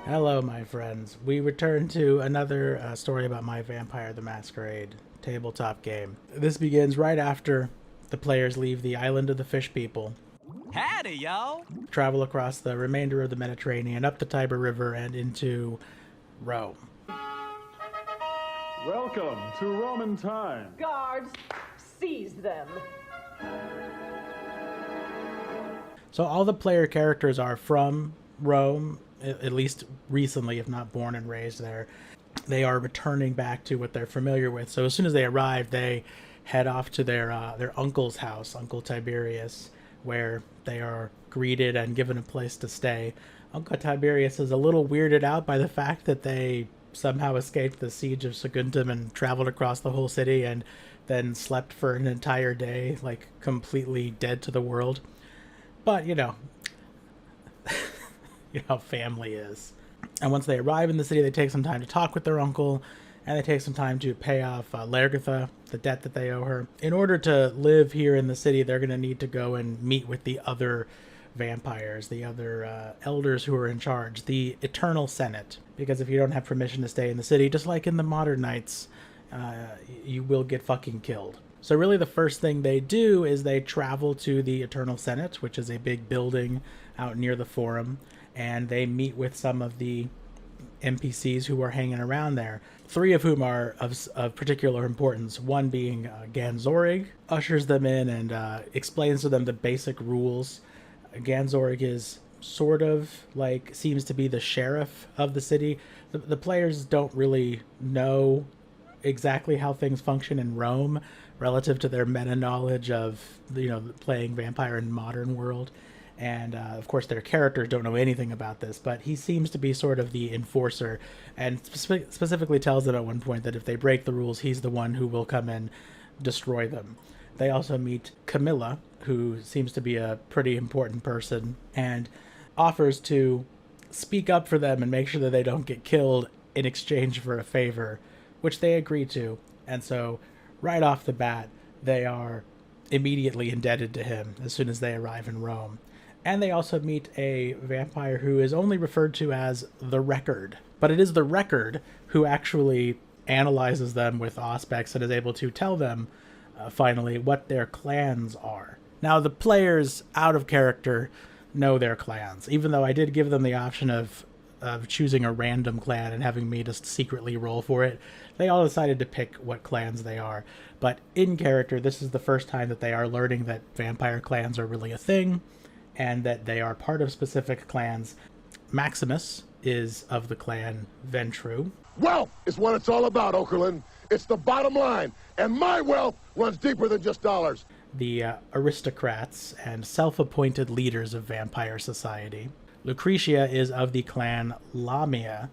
Hello, my friends. We return to another story about my Vampire the Masquerade tabletop game. This begins right after the players leave the island of the fish people, Howdy, y'all. travel across the remainder of the Mediterranean, up the Tiber River, and into Rome. Welcome to Roman time. Guards, seize them. So all the player characters are from Rome, at least recently, if not born and raised there. They are returning back to what they're familiar with. So as soon as they arrive, they head off to their uncle's house, Uncle Tiberius, where they are greeted and given a place to stay. Uncle Tiberius is a little weirded out by the fact that they somehow escaped the siege of Saguntum and traveled across the whole city and then slept for an entire day, like completely dead to the world. But, you know how family is. And once they arrive in the city, they take some time to talk with their uncle, and they take some time to pay off Largatha, the debt that they owe her. In order to live here in the city, they're going to need to go and meet with the other vampires, the other elders who are in charge, the Eternal Senate. Because if you don't have permission to stay in the city, just like in the modern Knights, you will get fucking killed. So really the first thing they do is they travel to the Eternal Senate, which is a big building out near the Forum, and they meet with some of the NPCs who are hanging around there, three of whom are of particular importance, one being Ganzorig, ushers them in and explains to them the basic rules. Ganzorig is sort of like, seems to be the sheriff of the city. The players don't really know exactly how things function in Rome relative to their meta knowledge of, playing vampire in modern world. And of course their characters don't know anything about this, but he seems to be sort of the enforcer, and specifically tells them at one point that if they break the rules, he's the one who will come and destroy them. They also meet Camilla, who seems to be a pretty important person, and offers to speak up for them and make sure that they don't get killed in exchange for a favor, which they agree to. And so right off the bat, they are immediately indebted to him as soon as they arrive in Rome. And they also meet a vampire who is only referred to as the Record. But it is the Record who actually analyzes them with Auspex and is able to tell them, finally, what their clans are. Now, the players out of character know their clans, even though I did give them the option of choosing a random clan and having me just secretly roll for it. They all decided to pick what clans they are. But in character, this is the first time that they are learning that vampire clans are really a thing, and that they are part of specific clans. Maximus is of the clan Ventru. Wealth is what it's all about, Okerlund. It's the bottom line, and my wealth runs deeper than just dollars. The aristocrats and self-appointed leaders of vampire society. Lucretia is of the clan Lamia.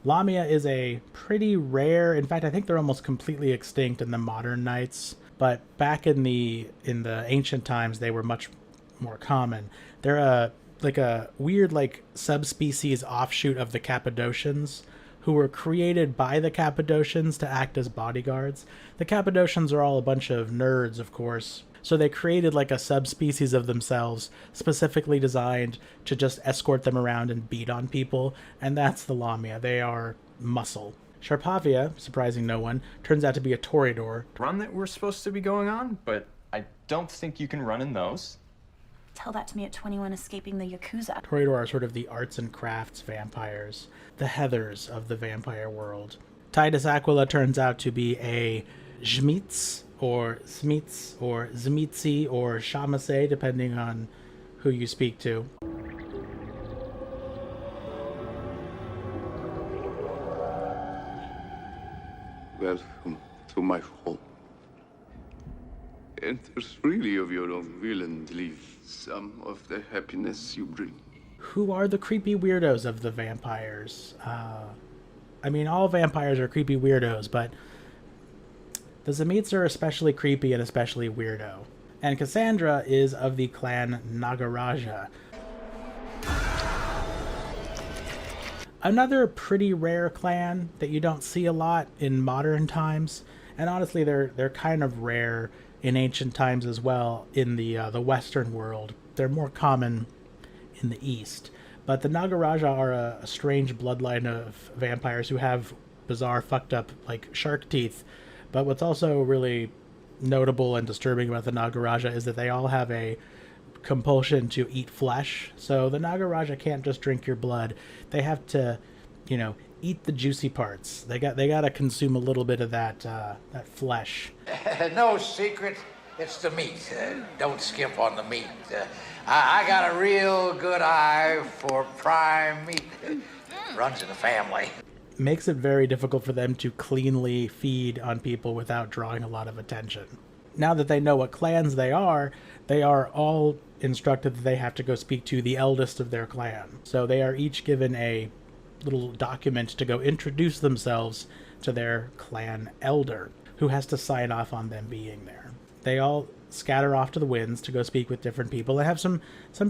Lamia is a pretty rare, in fact I think they're almost completely extinct in the modern Knights, but back in the ancient times they were much more common. They're a weird subspecies offshoot of the Cappadocians, who were created by the Cappadocians to act as bodyguards. The Cappadocians are all a bunch of nerds, of course, so they created a subspecies of themselves specifically designed to just escort them around and beat on people, and that's the Lamia. They are muscle. Sharpavia, surprising no one, turns out to be a Toreador. Run that we're supposed to be going on, but I don't think you can run in those. Tell that to me at 21 escaping the Yakuza. Toreador are sort of the arts and crafts vampires, the Heathers of the vampire world. Titus Aquila turns out to be a Žmīts, or Smits, or Zmitsi, or Shamase, depending on who you speak to. Welcome to my home. Enter freely of your own will and leave some of the happiness you bring. Who are the creepy weirdos of the vampires? All vampires are creepy weirdos, but the Zmitz are especially creepy and especially weirdo. And Cassandra is of the clan Nagaraja. Another pretty rare clan that you don't see a lot in modern times, and honestly they're kind of rare in ancient times as well in the Western world. They're more common in the East. But the Nagaraja are a strange bloodline of vampires who have bizarre, fucked up, like, shark teeth. But what's also really notable and disturbing about the Nagaraja is that they all have a compulsion to eat flesh. So the Nagaraja can't just drink your blood. They have to, eat the juicy parts. They got to consume a little bit of that flesh. No secret, it's the meat. Don't skimp on the meat. I got a real good eye for prime meat. Runs in the family. Makes it very difficult for them to cleanly feed on people without drawing a lot of attention. Now that they know what clans they are all instructed that they have to go speak to the eldest of their clan. So they are each given a little document to go introduce themselves to their clan elder, who has to sign off on them being there. They all scatter off to the winds to go speak with different people. They have some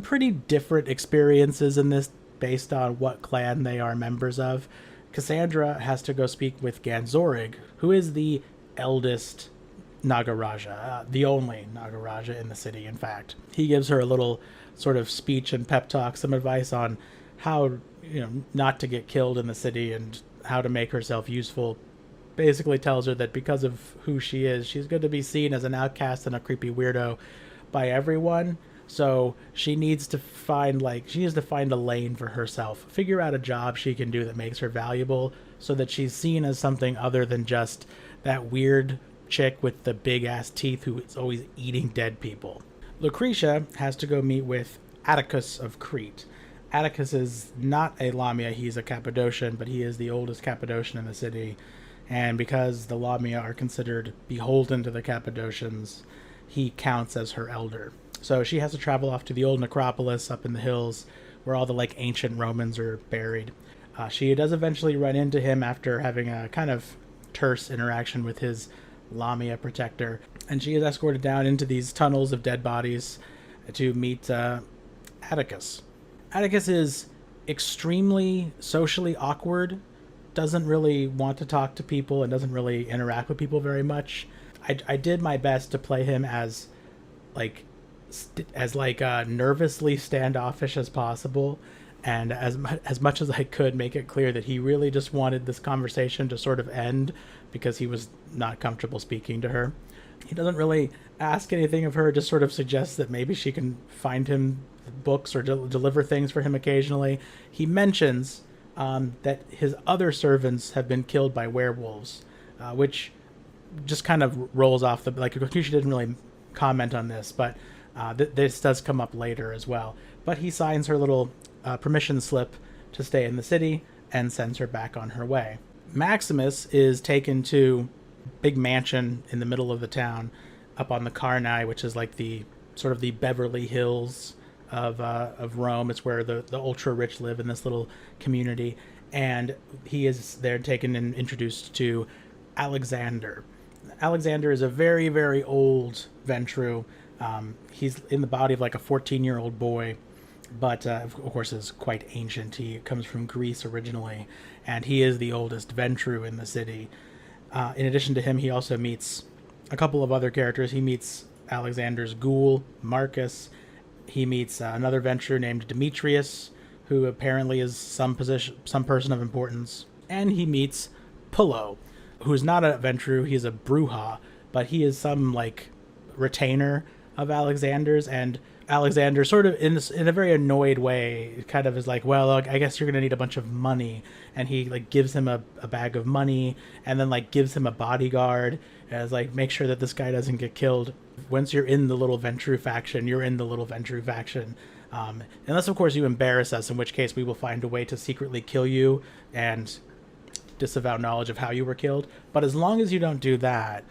pretty different experiences in this based on what clan they are members of. Cassandra has to go speak with Ganzorig, who is the eldest Nagaraja, the only Nagaraja in the city, in fact. He gives her a little sort of speech and pep talk, some advice on how, not to get killed in the city and how to make herself useful. Basically tells her that because of who she is, she's going to be seen as an outcast and a creepy weirdo by everyone. So she needs to find a lane for herself, figure out a job she can do that makes her valuable so that she's seen as something other than just that weird chick with the big ass teeth who is always eating dead people. Lucretia has to go meet with Atticus of Crete. Atticus is not a Lamia, he's a Cappadocian, but he is the oldest Cappadocian in the city. And because the Lamia are considered beholden to the Cappadocians, he counts as her elder. So she has to travel off to the old necropolis up in the hills where all the ancient Romans are buried. She does eventually run into him after having a kind of terse interaction with his Lamia protector. And she is escorted down into these tunnels of dead bodies to meet Atticus. Atticus is extremely socially awkward, doesn't really want to talk to people, and doesn't really interact with people very much. I did my best to play him as nervously standoffish as possible, and as much as I could make it clear that he really just wanted this conversation to sort of end because he was not comfortable speaking to her. He doesn't really ask anything of her, just sort of suggests that maybe she can find him books or deliver things for him occasionally. He mentions that his other servants have been killed by werewolves, which just kind of rolls off the... Lucretia didn't really comment on this, but this does come up later as well. But he signs her little permission slip to stay in the city and sends her back on her way. Maximus is taken to a big mansion in the middle of the town up on the Carni, which is the sort of the Beverly Hills of Rome. It's where the ultra rich live in this little community, and he is there taken and introduced to Alexander. Alexander is a very, very old Ventru. He's in the body of a 14-year-old boy, but of course is quite ancient. He comes from Greece originally, and he is the oldest Ventru in the city. In addition to him, he also meets a couple of other characters. He meets Alexander's ghoul, Marcus. He meets another Ventru named Demetrius, who apparently is some person of importance. And he meets Pullo, who's not a Ventru, he's a Bruja, but he is some retainer of Alexander's, and Alexander sort of in a very annoyed way kind of is well, I guess you're gonna need a bunch of money, and he gives him a bag of money, and then gives him a bodyguard as make sure that this guy doesn't get killed. Once you're in the little Ventru faction, you're in the little Ventru faction, unless of course you embarrass us, in which case we will find a way to secretly kill you and disavow knowledge of how you were killed. But as long as you don't do that,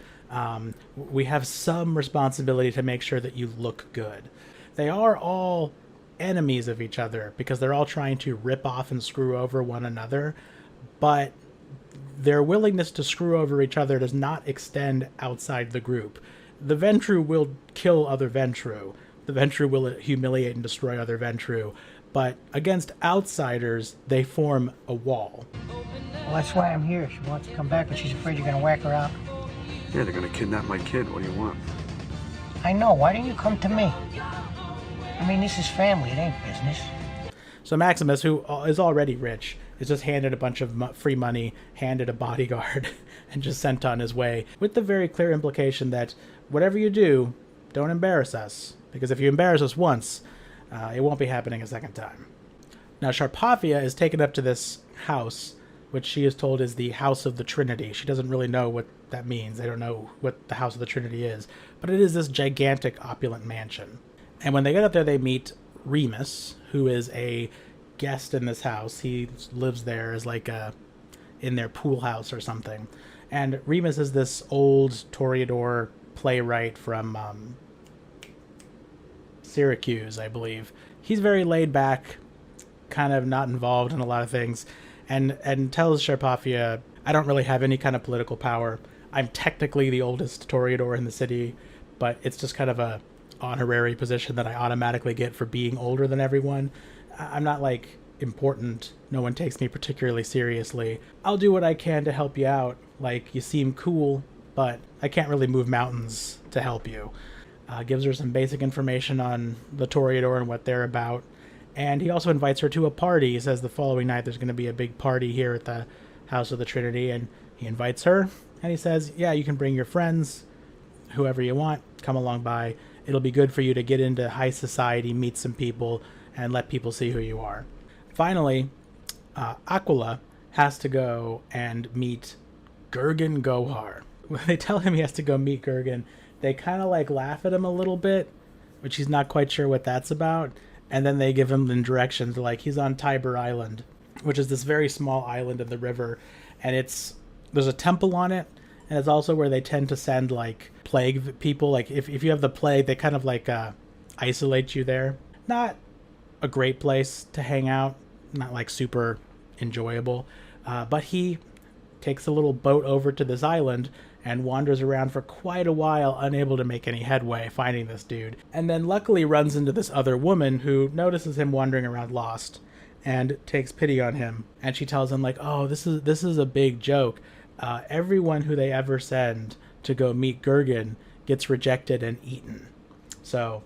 we have some responsibility to make sure that you look good. They are all enemies of each other because they're all trying to rip off and screw over one another, but their willingness to screw over each other does not extend outside the group. The Ventru will kill other Ventru. The Ventru will humiliate and destroy other Ventru, but against outsiders, they form a wall. Well, that's why I'm here. She wants to come back, but she's afraid you're going to whack her out. Yeah, they're going to kidnap my kid. What do you want? I know. Why don't you come to me? I mean, this is family. It ain't business. So Maximus, who is already rich, is just handed a bunch of free money, handed a bodyguard, and just sent on his way, with the very clear implication that whatever you do, don't embarrass us. Because if you embarrass us once, it won't be happening a second time. Now, Sharpathia is taken up to this house, which she is told is the House of the Trinity. She doesn't really know what that means. They don't know what the House of the Trinity is. But it is this gigantic, opulent mansion. And when they get up there, they meet Remus, who is a guest in this house. He lives there as like in their pool house or something. And Remus is this old Toreador playwright from Syracuse, I believe. He's very laid back, kind of not involved in a lot of things, and tells Sharpathia, I don't really have any kind of political power. I'm technically the oldest Toreador in the city, but it's just kind of a honorary position that I automatically get for being older than everyone. I'm not like important. No one takes me particularly seriously. I'll do what I can to help you out. Like, you seem cool, but I can't really move mountains to help you. Gives her some basic information on the Toreador and what they're about. And he also invites her to a party. He says the following night there's going to be a big party here at the House of the Trinity, and he invites her, and he says, yeah, you can bring your friends, whoever you want, come along by. It'll be good for you to get into high society, meet some people, and let people see who you are. Finally, Aquila has to go and meet Gurgen Gohar. When they tell him he has to go meet Gurgen, they kind of like laugh at him a little bit, which he's not quite sure what that's about. And then they give him the directions, like he's on Tiber Island, which is this very small island in the river, and there's a temple on it, and it's also where they tend to send like plague people. Like if you have the plague, they kind of like isolate you there. Not a great place to hang out, not like super enjoyable, but he takes a little boat over to this island and wanders around for quite a while, unable to make any headway finding this dude. And then luckily runs into this other woman who notices him wandering around lost and takes pity on him. And she tells him like, oh, this is a big joke. Everyone who they ever send to go meet Gurgen gets rejected and eaten. So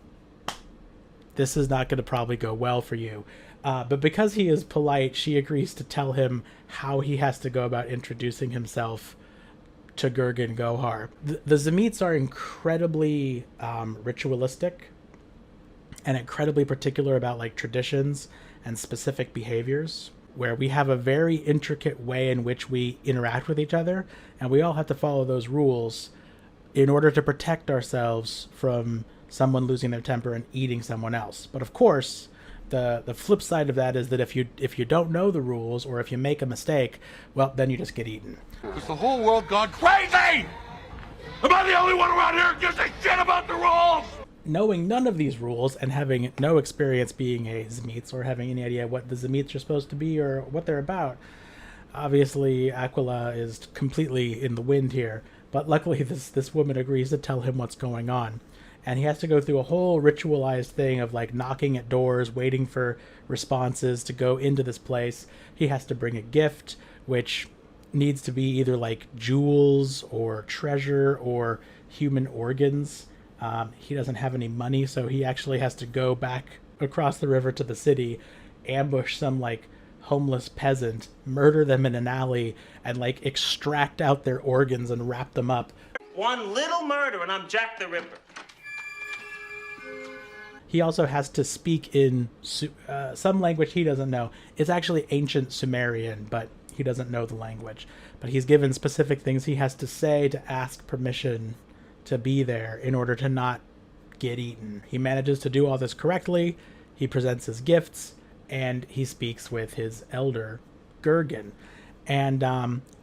this is not going to probably go well for you. But because he is polite, she agrees to tell him how he has to go about introducing himself to Gurgen Gohar. The Zemits are incredibly ritualistic and incredibly particular about like traditions and specific behaviors, where we have a very intricate way in which we interact with each other, and we all have to follow those rules in order to protect ourselves from someone losing their temper and eating someone else. But of course, the flip side of that is that if you don't know the rules, or if you make a mistake, well, then you just get eaten. Has the whole world gone crazy? Am I the only one around here who gives a shit about the rules? Knowing none of these rules and having no experience being a Zemits or having any idea what the Zemits are supposed to be or what they're about, obviously Aquila is completely in the wind here. But luckily this woman agrees to tell him what's going on. And he has to go through a whole ritualized thing of like knocking at doors, waiting for responses to go into this place. He has to bring a gift, which needs to be either like jewels or treasure or human organs. He doesn't have any money, so he actually has to go back across the river to the city, ambush some like homeless peasant, murder them in an alley, and like extract out their organs and wrap them up. One little murder and I'm Jack the Ripper. He also has to speak in some language he doesn't know. It's actually ancient Sumerian, but he doesn't know the language. But he's given specific things he has to say to ask permission to be there in order to not get eaten. He manages to do all this correctly. He presents his gifts, and he speaks with his elder, Gurgen. And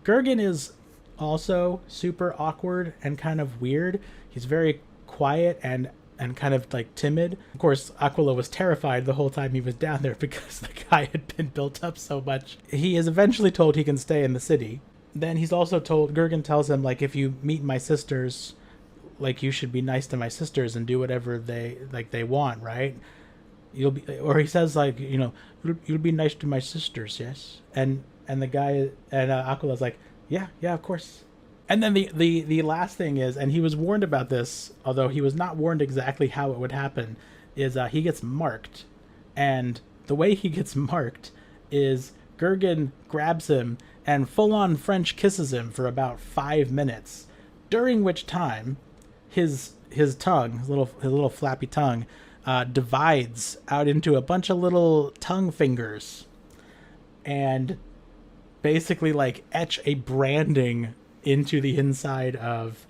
Gurgen is also super awkward and kind of weird. He's very quiet and kind of like timid. Of course, Aquila was terrified the whole time he was down there because the guy had been built up so much. He is eventually told he can stay in the city. Then he's also told, Gurgen tells him, like, if you meet my sisters, like, you should be nice to my sisters and do whatever they want, right? You'll be, or he says, like, you know, you'll be nice to my sisters, yes? And the guy, and Aquila's like, yeah, of course. And then the last thing is, and he was warned about this, although he was not warned exactly how it would happen, is he gets marked. And the way he gets marked is Gergen grabs him and full-on French kisses him for about 5 minutes, during which time his tongue, his little flappy tongue, divides out into a bunch of little tongue fingers and basically like etch a branding into the inside of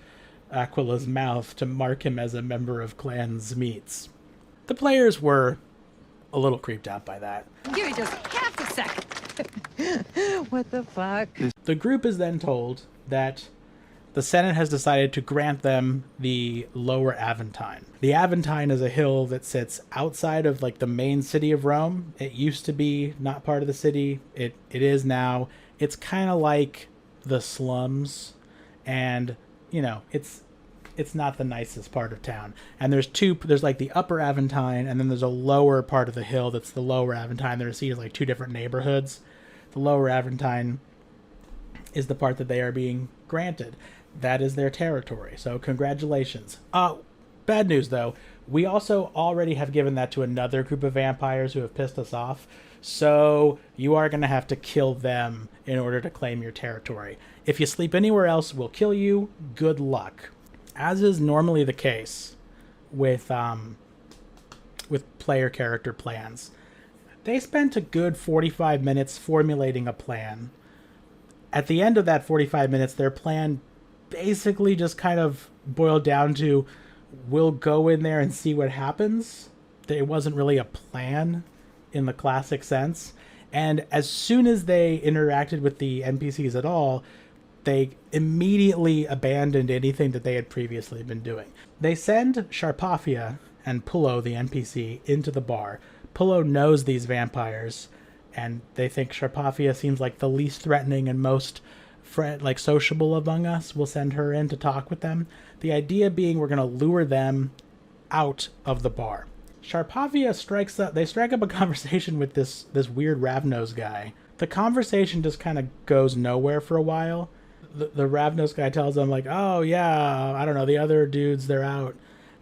Aquila's mouth to mark him as a member of Clan Zmeets. The players were a little creeped out by that. Give me just half a second. What the fuck? The group is then told that the Senate has decided to grant them the Lower Aventine. The Aventine is a hill that sits outside of like the main city of Rome. It used to be not part of the city. It is now. It's kind of like the slums, and you know, it's not the nicest part of town. And there's like the Upper Aventine, and then there's a lower part of the hill that's the Lower Aventine. They're seen as like two different neighborhoods. The Lower Aventine is the part that they are being granted. That is their territory. So congratulations. Bad news though. We also already have given that to another group of vampires who have pissed us off. So you are going to have to kill them in order to claim your territory. If you sleep anywhere else, we'll kill you. Good luck. As is normally the case with player character plans, they spent a good 45 minutes formulating a plan. At the end of that 45 minutes, their plan basically just kind of boiled down to, we'll go in there and see what happens. It wasn't really a plan in the classic sense. And as soon as they interacted with the NPCs at all, they immediately abandoned anything that they had previously been doing. They send Sharpafia and Pullo, the NPC, into the bar. Pullo knows these vampires, and they think Sharpafia seems like the least threatening and most sociable among us. We'll send her in to talk with them. The idea being we're going to lure them out of the bar. Sharpafia strikes up a conversation with this weird Ravnos guy. The conversation just kind of goes nowhere for a while. The Ravnos guy tells them like, oh yeah, I don't know, the other dudes, they're out.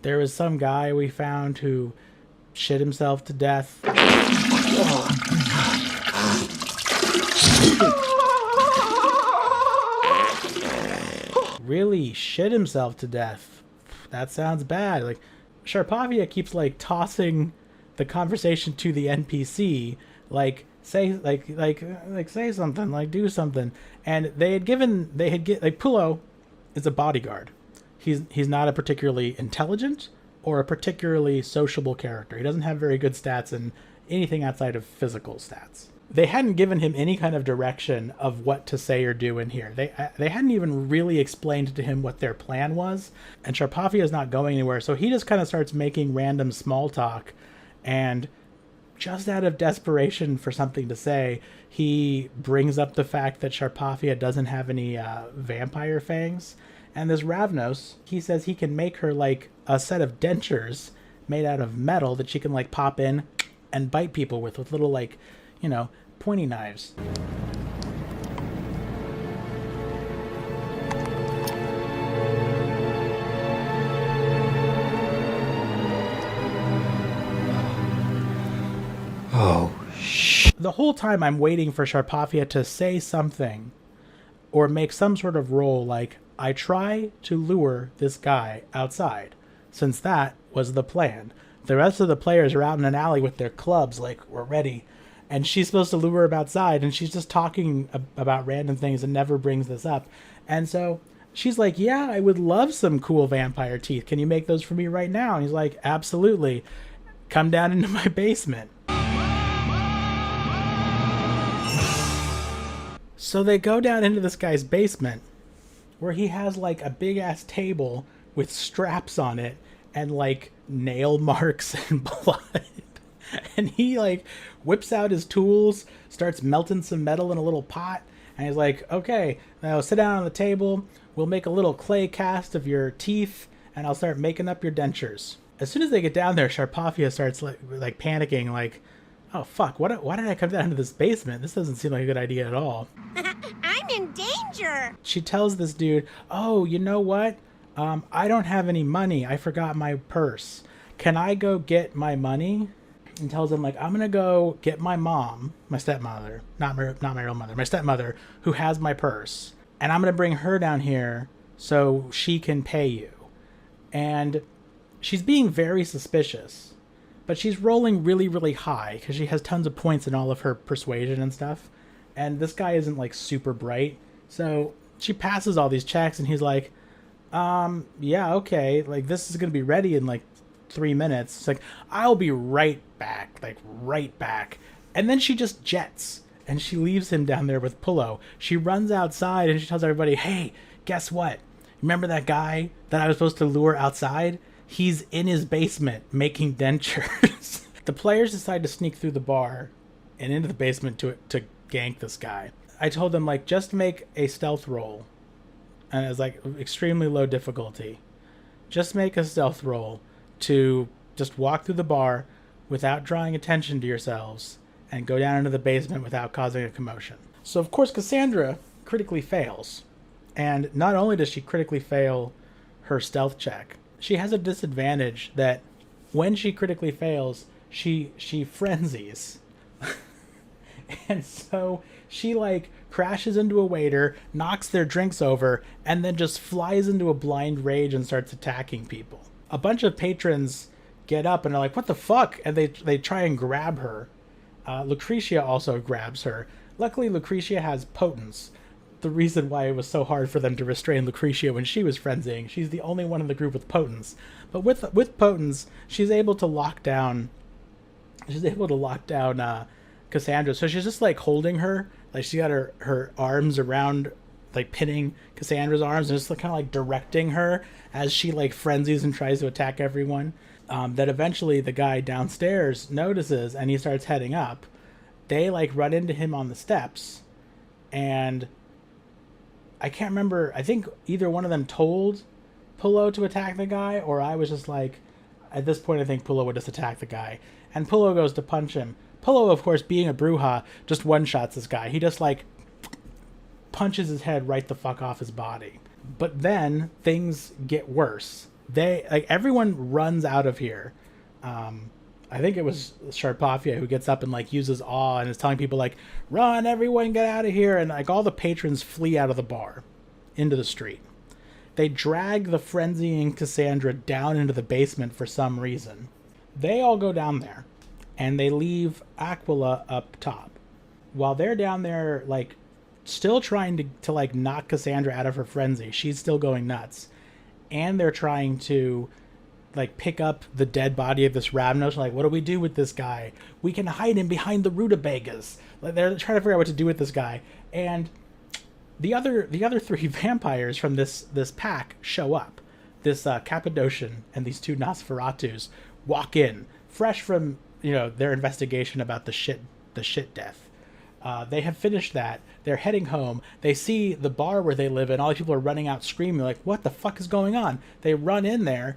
There was some guy we found who shit himself to death. Really shit himself to death? That sounds bad. Like, Sharpafia keeps like tossing the conversation to the NPC, like say say something, like do something. And Pullo is a bodyguard. He's not a particularly intelligent or a particularly sociable character. He doesn't have very good stats in anything outside of physical stats. They hadn't given him any kind of direction of what to say or do in here. They hadn't even really explained to him what their plan was, and Sharpafia is not going anywhere, so he just kind of starts making random small talk, and just out of desperation for something to say, he brings up the fact that Sharpafia doesn't have any vampire fangs, and this Ravnos, he says he can make her like a set of dentures made out of metal that she can like pop in and bite people with little like, you know, pointy knives. Oh, The whole time I'm waiting for Sharpafia to say something or make some sort of roll like, I try to lure this guy outside, since that was the plan. The rest of the players are out in an alley with their clubs like, we're ready. And she's supposed to lure him outside, and she's just talking about random things and never brings this up. And so she's like, yeah, I would love some cool vampire teeth. Can you make those for me right now? And he's like, absolutely. Come down into my basement. So they go down into this guy's basement, where he has like a big ass table with straps on it and like nail marks and blood. And he like whips out his tools, starts melting some metal in a little pot, and he's like, okay, now sit down on the table, we'll make a little clay cast of your teeth, and I'll start making up your dentures. As soon as they get down there, Sharpafia starts like panicking, like, oh fuck, why did I come down to this basement? This doesn't seem like a good idea at all. I'm in danger! here. She tells this dude, oh, you know what? I don't have any money. I forgot my purse. Can I go get my money? And tells him, like, I'm going to go get my mom, my stepmother, not my real mother, my stepmother, who has my purse. And I'm going to bring her down here so she can pay you. And she's being very suspicious. But she's rolling really, really high because she has tons of points in all of her persuasion and stuff. And this guy isn't, like, super bright. So she passes all these checks and he's like, yeah, okay. Like, this is going to be ready in, like, 3 minutes. It's like, I'll be right back. Like, right back. And then she just jets. And she leaves him down there with Pullo. She runs outside and she tells everybody, hey, guess what? Remember that guy that I was supposed to lure outside? He's in his basement making dentures. The players decide to sneak through the bar and into the basement to gank this guy. I told them, like, just make a stealth roll. And it was, like, extremely low difficulty. Just make a stealth roll to just walk through the bar without drawing attention to yourselves and go down into the basement without causing a commotion. So, of course, Cassandra critically fails. And not only does she critically fail her stealth check, she has a disadvantage that when she critically fails, she frenzies. And so she, like, crashes into a waiter, knocks their drinks over, and then just flies into a blind rage and starts attacking people. A bunch of patrons get up and are like, what the fuck? And they try and grab her. Lucretia also grabs her. Luckily, Lucretia has potence. The reason why it was so hard for them to restrain Lucretia when she was frenzying. She's the only one in the group with potence. But with potence, she's able to lock down Cassandra. So she's just, like, holding her. Like, she got her arms around, like, pinning Cassandra's arms and just kind of, like, directing her as she, like, frenzies and tries to attack everyone. That eventually the guy downstairs notices and he starts heading up. They, like, run into him on the steps. And I can't remember. I think either one of them told Pullo to attack the guy, or I was just like, at this point, I think Pullo would just attack the guy. And Pullo goes to punch him. Pullo, of course, being a Bruja, just one-shots this guy. He just, like, punches his head right the fuck off his body. But then things get worse. Everyone runs out of here. I think it was Sharpafia who gets up and, like, uses awe and is telling people, like, run, everyone, get out of here. And, like, all the patrons flee out of the bar into the street. They drag the frenzying Cassandra down into the basement for some reason. They all go down there and they leave Aquila up top. While they're down there, like, still trying to like, knock Cassandra out of her frenzy. She's still going nuts. And they're trying to, like, pick up the dead body of this Ravnos. Like, what do we do with this guy? We can hide him behind the rutabagas. Like, they're trying to figure out what to do with this guy. And the other three vampires from this pack show up. This Cappadocian and these two Nosferatus walk in, fresh from, you know, their investigation about the shit death. They have finished that. They're heading home. They see the bar where they live in. All these people are running out screaming, like, what the fuck is going on? They run in there,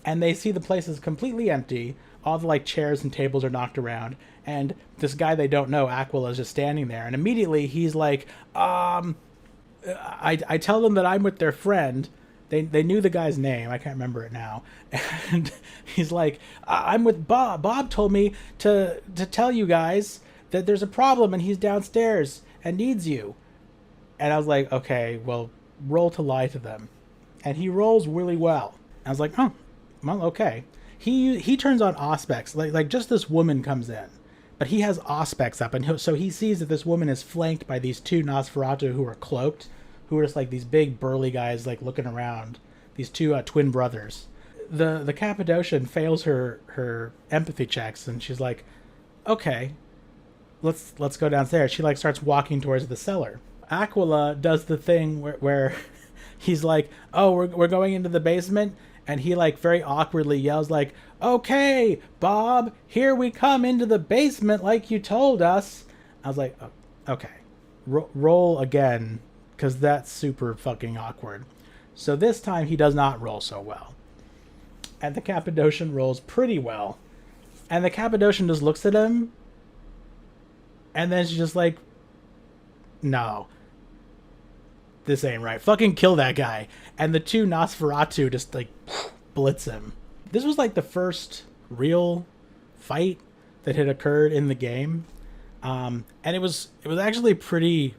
and they see the place is completely empty. All the, like, chairs and tables are knocked around. And this guy they don't know, Aquila, is just standing there. And immediately he's like, I tell them that I'm with their friend. They knew the guy's name. I can't remember it now. And he's like, I'm with Bob. Bob told me to tell you guys that there's a problem and he's downstairs and needs you. And I was like, okay, well, roll to lie to them. And he rolls really well. I was like, oh, well, okay. He turns on auspex. Like just this woman comes in. But he has auspex up. And so he sees that this woman is flanked by these two Nosferatu who are cloaked, who are just like these big burly guys, like, looking around. These two twin brothers. The Cappadocian fails her empathy checks. And she's like, okay, let's go downstairs. She, like, starts walking towards the cellar. Aquila does the thing where he's like, oh, we're going into the basement, and he, like, very awkwardly yells, like, okay, Bob, here we come into the basement like you told us. I was like, oh, okay, roll again, because that's super fucking awkward. So this time he does not roll so well. And the Cappadocian rolls pretty well. And the Cappadocian just looks at him, and then she's just like, no. this ain't right. Fucking kill that guy. And the two Nosferatu just like blitz him. This was like the first real fight that had occurred in the game. And it was actually pretty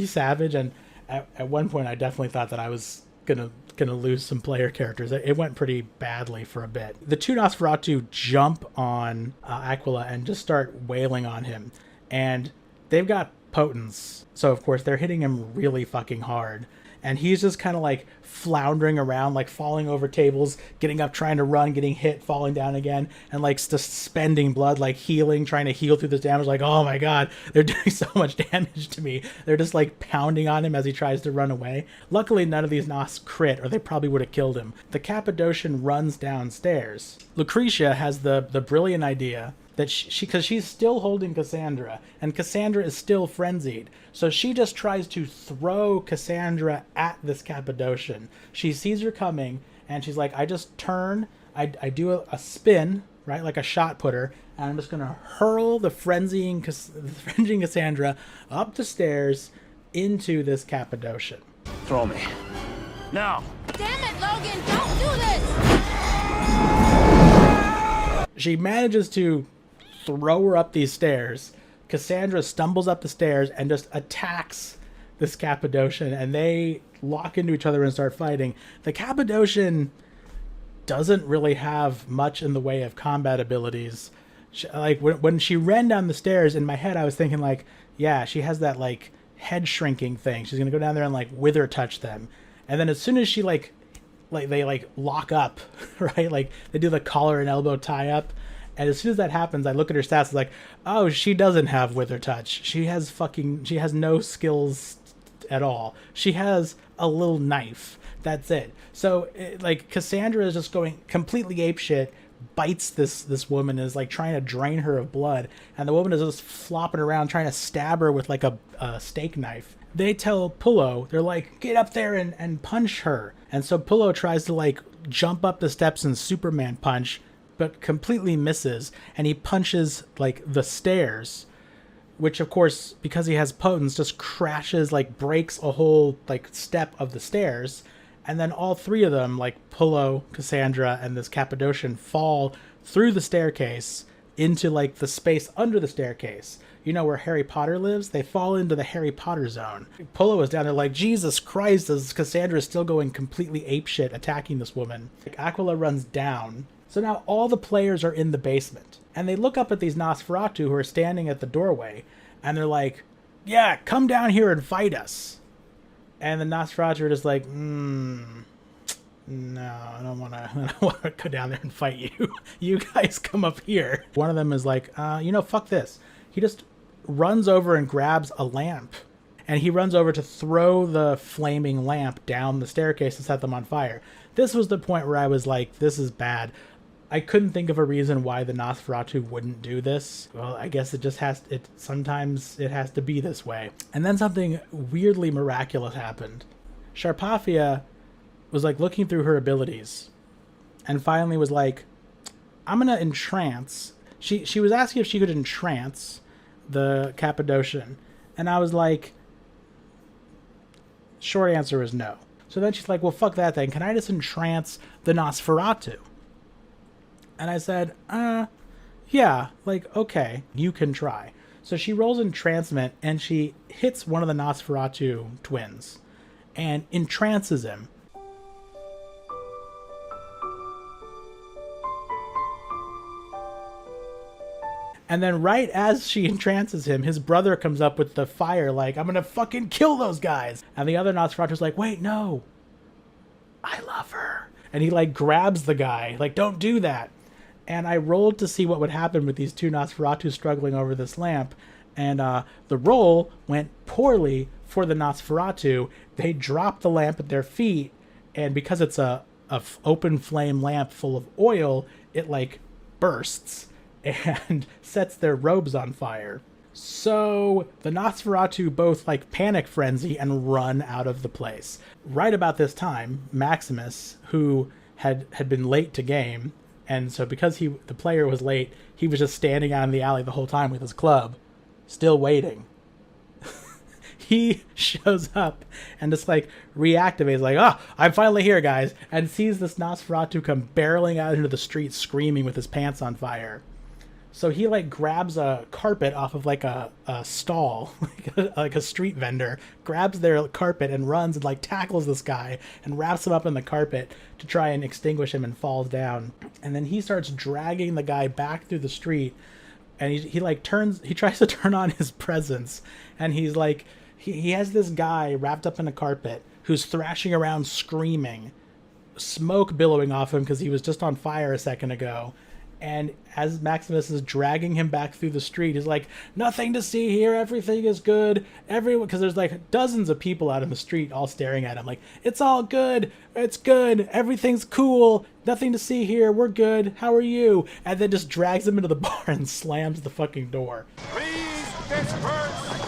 savage. And at one point I definitely thought that I was gonna lose some player characters. It went pretty badly for a bit. The two Nosferatu jump on Aquila and just start wailing on him. And they've got potence, so of course they're hitting him really fucking hard, and he's just kind of like floundering around, like falling over tables, getting up, trying to run, getting hit, falling down again, and like just spending blood, like healing, trying to heal through this damage. Like, oh my god, they're doing so much damage to me. They're just like pounding on him as he tries to run away. Luckily none of these Nos crit, or they probably would have killed him. The Cappadocian runs downstairs. Lucretia has the brilliant idea that because she's still holding Cassandra, and Cassandra is still frenzied. So she just tries to throw Cassandra at this Cappadocian. She sees her coming, and she's like, I just turn, I do a spin, right, like a shot putter, and I'm just going to hurl the frenzying Cassandra up the stairs into this Cappadocian. Throw me. Now. Damn it, Logan, don't do this! She manages to throw her up these stairs. Cassandra stumbles up the stairs and just attacks this Cappadocian, and they lock into each other and start fighting. The Cappadocian doesn't really have much in the way of combat abilities. Like when she ran down the stairs, in my head I was thinking like, yeah, she has that like head shrinking thing. She's gonna go down there and like wither touch them. And then as soon as she like they like lock up, right? Like they do the collar and elbow tie up. And as soon as that happens, I look at her stats, like, oh, she doesn't have Wither Touch. She has no skills at all. She has a little knife. That's it. So, like, Cassandra is just going completely apeshit, bites this woman, and is, like, trying to drain her of blood. And the woman is just flopping around, trying to stab her with, like, a steak knife. They tell Pullo, they're like, get up there and punch her. And so Pullo tries to, like, jump up the steps and Superman punch, but completely misses, and he punches like the stairs, which of course, because he has potence, just crashes, like breaks a whole like step of the stairs, and then all three of them, like Pullo, Cassandra, and this Cappadocian, fall through the staircase into like the space under the staircase. You know where Harry Potter lives? They fall into the Harry Potter zone. Pullo is down there like, Jesus Christ, as Cassandra is still going completely apeshit attacking this woman. Like, Aquila runs down. So now all the players are in the basement, and they look up at these Nosferatu who are standing at the doorway, and they're like, yeah, come down here and fight us. And the Nosferatu are just like, no, I don't want to go down there and fight you. You guys come up here. One of them is like, fuck this. He just runs over and grabs a lamp, and he runs over to throw the flaming lamp down the staircase to set them on fire. This was the point where I was like, this is bad. I couldn't think of a reason why the Nosferatu wouldn't do this. Well, I guess sometimes it has to be this way. And then something weirdly miraculous happened. Sharpathia was like looking through her abilities and finally was like, I'm gonna entrance. She was asking if she could entrance the Cappadocian, and I was like, short answer is no. So then she's like, well, fuck that then. Can I just entrance the Nosferatu? And I said, yeah, like, okay, you can try. So she rolls entrancement, and she hits one of the Nosferatu twins and entrances him. And then right as she entrances him, his brother comes up with the fire, like, I'm gonna fucking kill those guys. And the other Nosferatu's like, wait, no, I love her. And he, like, grabs the guy, like, don't do that. And I rolled to see what would happen with these two Nosferatu struggling over this lamp. And the roll went poorly for the Nosferatu. They dropped the lamp at their feet. And because it's a open flame lamp full of oil, it, like, bursts and sets their robes on fire. So the Nosferatu both, like, panic frenzy and run out of the place. Right about this time, Maximus, who had been late to game, and so because the player was late, he was just standing out in the alley the whole time with his club, still waiting. he shows up and just like reactivates, like, oh, I'm finally here, guys, and sees this Nosferatu come barreling out into the street screaming with his pants on fire. So he like grabs a carpet off of like a stall, like a street vendor, grabs their carpet and runs and like tackles this guy and wraps him up in the carpet to try and extinguish him, and falls down. And then he starts dragging the guy back through the street, and he tries to turn on his presence, and he's like, he has this guy wrapped up in a carpet who's thrashing around screaming, smoke billowing off him because he was just on fire a second ago. And as Maximus is dragging him back through the street, he's like, nothing to see here, everything is good, everyone, because there's like dozens of people out in the street all staring at him like, it's all good, it's good, everything's cool, nothing to see here, we're good, how are you? And then just drags him into the bar and slams the fucking door. Please disperse.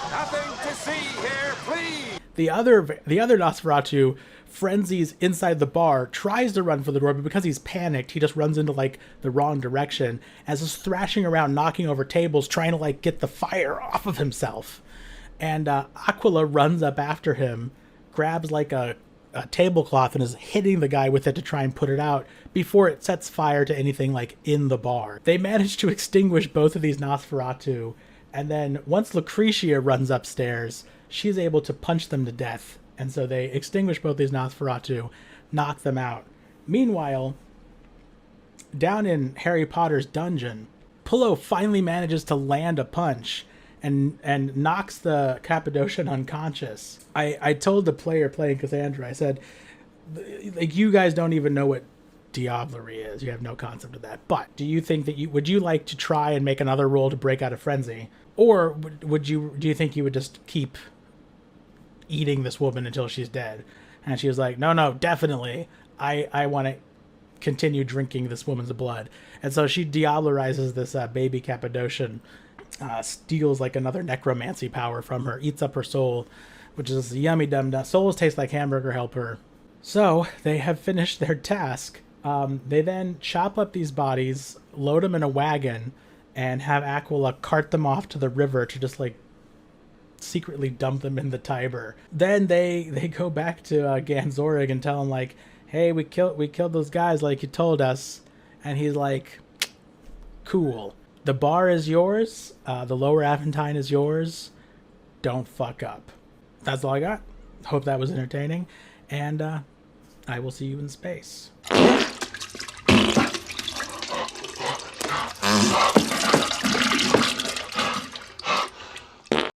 Nothing to see here, please. The other Nosferatu frenzies inside the bar, tries to run for the door, but because he's panicked, he just runs into like the wrong direction as he's thrashing around, knocking over tables, trying to like get the fire off of himself. And Aquila runs up after him, grabs like a tablecloth and is hitting the guy with it to try and put it out before it sets fire to anything like in the bar. They manage to extinguish both of these Nosferatu, and then once Lucretia runs upstairs, she's able to punch them to death. And so they extinguish both these Nosferatu, knock them out. Meanwhile, down in Harry Potter's dungeon, Pullo finally manages to land a punch and knocks the Cappadocian unconscious. I told the player playing Cassandra, I said, like, you guys don't even know what diablerie is. You have no concept of that. But do you think that would you like to try and make another roll to break out of frenzy? Or do you think you would just keep eating this woman until she's dead? And she was like, no, definitely. I want to continue drinking this woman's blood. And so she diablerizes this baby Cappadocian, steals like another necromancy power from her, eats up her soul, which is yummy dum dum. Souls taste like hamburger helper. So they have finished their task. They then chop up these bodies, load them in a wagon, and have Aquila cart them off to the river to just like secretly dump them in the Tiber. Then they go back to Ganzorig and tell him like, hey, we killed those guys like you told us. And he's like, cool. The bar is yours. The Lower Aventine is yours. Don't fuck up. That's all I got. Hope that was entertaining. And I will see you in space.